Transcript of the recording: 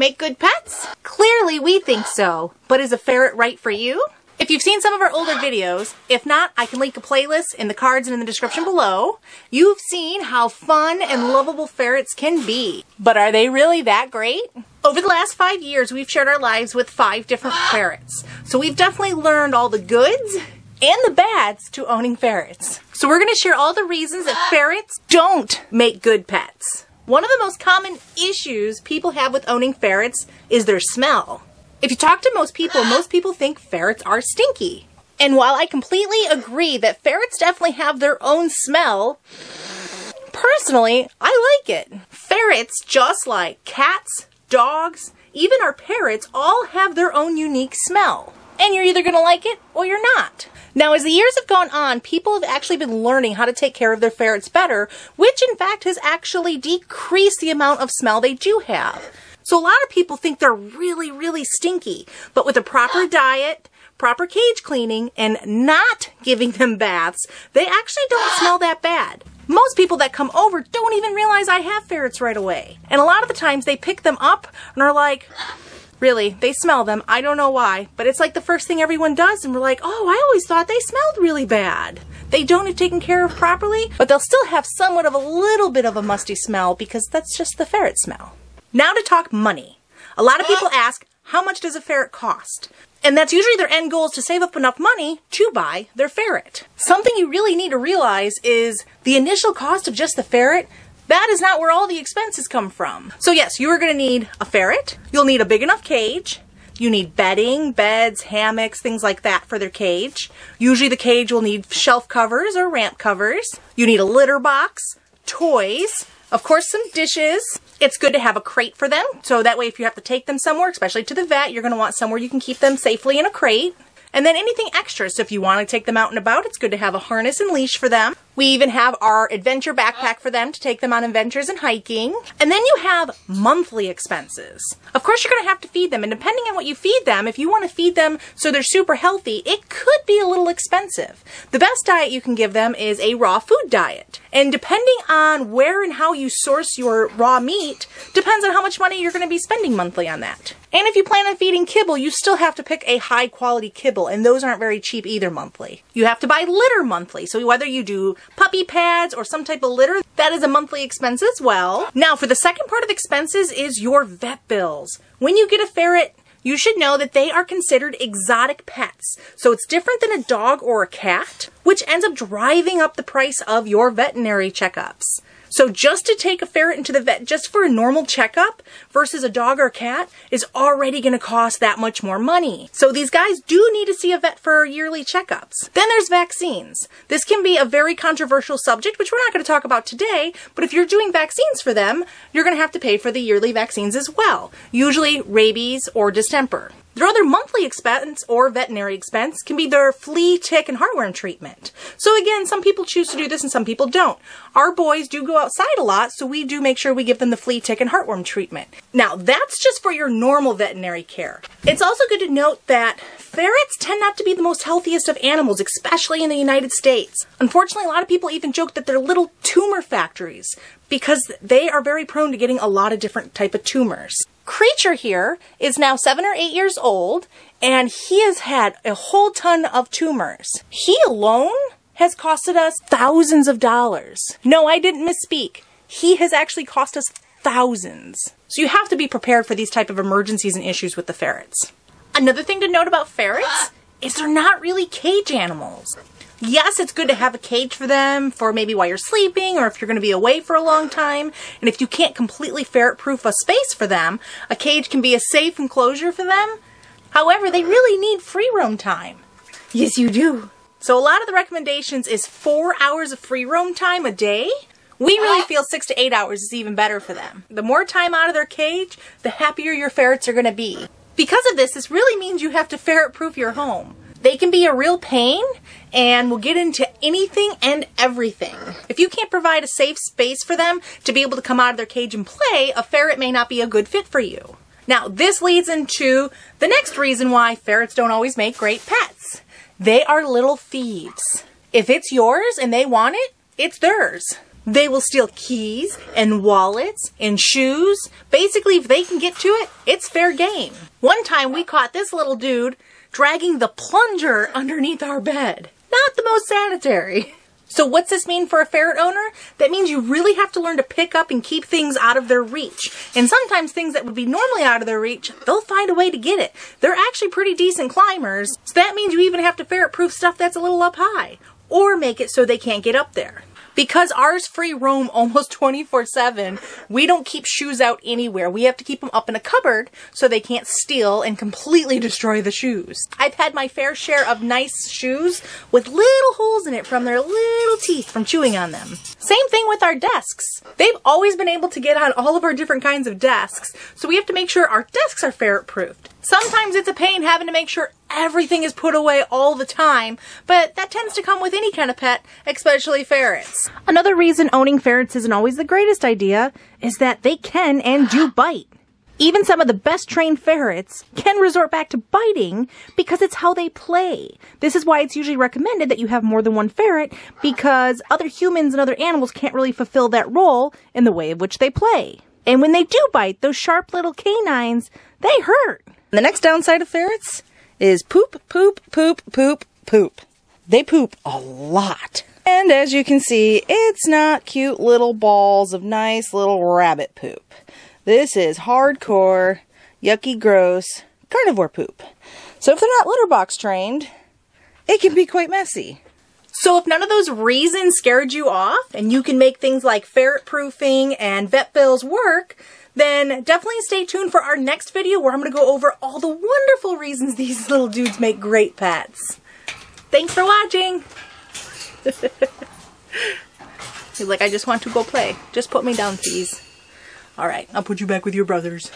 make good pets? Clearly we think so, but is a ferret right for you? If you've seen some of our older videos, if not, I can link a playlist in the cards and in the description below. You've seen how fun and lovable ferrets can be. But are they really that great? Over the last 5 years, we've shared our lives with 5 different ferrets. So we've definitely learned all the goods and the bads to owning ferrets. So we're going to share all the reasons that ferrets don't make good pets. One of the most common issues people have with owning ferrets is their smell. If you talk to most people think ferrets are stinky. And while I completely agree that ferrets definitely have their own smell, personally, I like it. Ferrets, just like cats, dogs, even our parrots, all have their own unique smell. And you're either going to like it or you're not. Now, as the years have gone on, people have actually been learning how to take care of their ferrets better, which in fact has actually decreased the amount of smell they do have. So a lot of people think they're really, really stinky, but with a proper diet, proper cage cleaning, and not giving them baths, they actually don't smell that bad. Most people that come over don't even realize I have ferrets right away. And a lot of the times they pick them up and are like, really, they smell them. I don't know why, but it's like the first thing everyone does, and we're like, oh, I always thought they smelled really bad. They don't have taken care of properly, but they'll still have somewhat of a little bit of a musty smell because that's just the ferret smell. Now to talk money. A lot of people ask, how much does a ferret cost? And that's usually their end goal, is to save up enough money to buy their ferret. Something you really need to realize is the initial cost of just the ferret, that is not where all the expenses come from. So yes, you are going to need a ferret. You'll need a big enough cage. You need bedding, beds, hammocks, things like that for their cage. Usually the cage will need shelf covers or ramp covers. You need a litter box, toys, of course some dishes. It's good to have a crate for them, so that way if you have to take them somewhere, especially to the vet, you're going to want somewhere you can keep them safely in a crate. And then anything extra, so if you want to take them out and about, it's good to have a harness and leash for them. We even have our adventure backpack for them to take them on adventures and hiking. And then you have monthly expenses. Of course, you're going to have to feed them, and depending on what you feed them, if you want to feed them so they're super healthy, it could be a little expensive. The best diet you can give them is a raw food diet. And depending on where and how you source your raw meat, depends on how much money you're going to be spending monthly on that. And if you plan on feeding kibble, you still have to pick a high quality kibble, and those aren't very cheap either monthly. You have to buy litter monthly, so whether you do puppy pads or some type of litter, that is a monthly expense as well. Now, for the second part of expenses is your vet bills. When you get a ferret, you should know that they are considered exotic pets. So it's different than a dog or a cat, which ends up driving up the price of your veterinary checkups. So just to take a ferret into the vet just for a normal checkup versus a dog or a cat is already going to cost that much more money. So these guys do need to see a vet for yearly checkups. Then there's vaccines. This can be a very controversial subject, which we're not going to talk about today, but if you're doing vaccines for them, you're going to have to pay for the yearly vaccines as well. Usually rabies or distemper. Their other monthly expense or veterinary expense can be their flea, tick, and heartworm treatment. So again, some people choose to do this and some people don't. Our boys do go outside a lot, so we do make sure we give them the flea, tick, and heartworm treatment. Now, that's just for your normal veterinary care. It's also good to note that ferrets tend not to be the most healthiest of animals, especially in the United States. Unfortunately, a lot of people even joke that they're little tumor factories because they are very prone to getting a lot of different type of tumors. Creature here is now 7 or 8 years old, and he has had a whole ton of tumors. He alone has costed us thousands of dollars. No, I didn't misspeak. He has actually cost us thousands. So you have to be prepared for these type of emergencies and issues with the ferrets. Another thing to note about ferrets is they're not really cage animals. Yes, it's good to have a cage for them for maybe while you're sleeping or if you're going to be away for a long time. And if you can't completely ferret-proof a space for them, a cage can be a safe enclosure for them. However, they really need free roam time. Yes, you do. So a lot of the recommendations is 4 hours of free roam time a day. We really feel 6 to 8 hours is even better for them. The more time out of their cage, the happier your ferrets are going to be. Because of this really means you have to ferret-proof your home. They can be a real pain and will get into anything and everything. If you can't provide a safe space for them to be able to come out of their cage and play, a ferret may not be a good fit for you. Now, this leads into the next reason why ferrets don't always make great pets. They are little thieves. If it's yours and they want it, it's theirs. They will steal keys and wallets and shoes. Basically, if they can get to it, it's fair game. One time we caught this little dude dragging the plunger underneath our bed. Not the most sanitary. So what's this mean for a ferret owner? That means you really have to learn to pick up and keep things out of their reach. And sometimes things that would be normally out of their reach, they'll find a way to get it. They're actually pretty decent climbers. So that means you even have to ferret-proof stuff that's a little up high. Or make it so they can't get up there. Because ours free roam almost 24/7, we don't keep shoes out anywhere. We have to keep them up in a cupboard so they can't steal and completely destroy the shoes. I've had my fair share of nice shoes with little holes in it from their little teeth from chewing on them. Same thing with our desks. They've always been able to get on all of our different kinds of desks, so we have to make sure our desks are ferret-proofed. Sometimes it's a pain having to make sure everything is put away all the time, but that tends to come with any kind of pet, especially ferrets. Another reason owning ferrets isn't always the greatest idea is that they can and do bite. Even some of the best trained ferrets can resort back to biting because it's how they play. This is why it's usually recommended that you have more than one ferret, because other humans and other animals can't really fulfill that role in the way of which they play. And when they do bite, those sharp little canines, they hurt. The next downside of ferrets is poop, poop, poop, poop, poop. They poop a lot. And as you can see, it's not cute little balls of nice little rabbit poop. This is hardcore, yucky, gross, carnivore poop. So if they're not litter box trained, it can be quite messy. So if none of those reasons scared you off, and you can make things like ferret proofing and vet bills work, then definitely stay tuned for our next video where I'm going to go over all the wonderful reasons these little dudes make great pets. Thanks for watching! He's like, I just want to go play. Just put me down, please. Alright, I'll put you back with your brothers.